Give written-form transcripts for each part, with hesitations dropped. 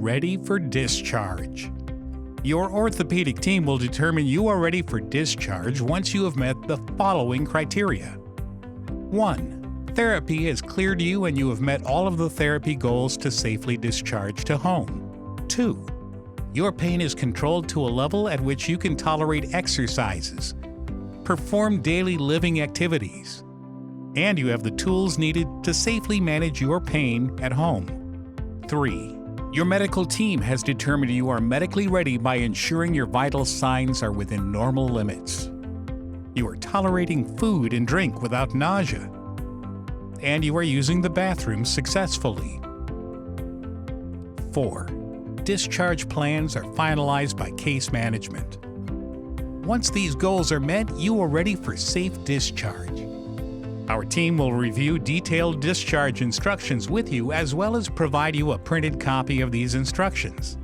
ready for discharge. Your orthopedic team will determine you are ready for discharge once you have met the following criteria. 1. Therapy has cleared you and you have met all of the therapy goals to safely discharge to home. 2. Your pain is controlled to a level at which you can tolerate exercises, perform daily living activities, and you have the tools needed to safely manage your pain at home. 3. Your medical team has determined you are medically ready by ensuring your vital signs are within normal limits. You are tolerating food and drink without nausea, and you are using the bathroom successfully. 4. Discharge plans are finalized by case management. Once these goals are met, you are ready for safe discharge. Our team will review detailed discharge instructions with you as well as provide you a printed copy of these instructions.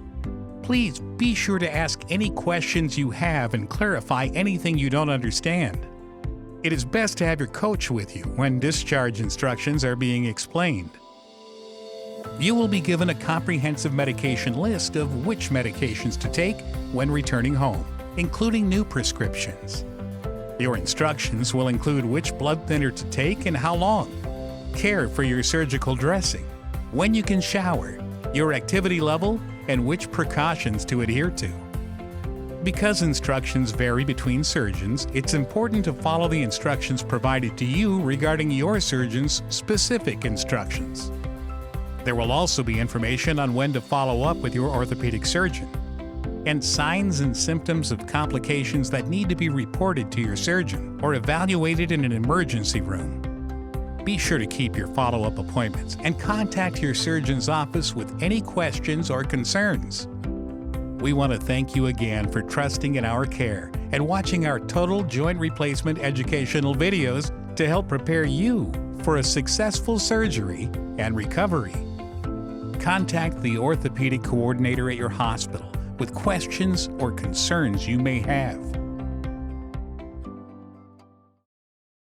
Please be sure to ask any questions you have and clarify anything you don't understand. It is best to have your coach with you when discharge instructions are being explained. You will be given a comprehensive medication list of which medications to take when returning home, including new prescriptions. Your instructions will include which blood thinner to take and how long, care for your surgical dressing, when you can shower, your activity level, and which precautions to adhere to. Because instructions vary between surgeons, it's important to follow the instructions provided to you regarding your surgeon's specific instructions. There will also be information on when to follow up with your orthopedic surgeon, and signs and symptoms of complications that need to be reported to your surgeon or evaluated in an emergency room. Be sure to keep your follow-up appointments and contact your surgeon's office with any questions or concerns. We want to thank you again for trusting in our care and watching our total joint replacement educational videos to help prepare you for a successful surgery and recovery. Contact the orthopedic coordinator at your hospital with questions or concerns you may have.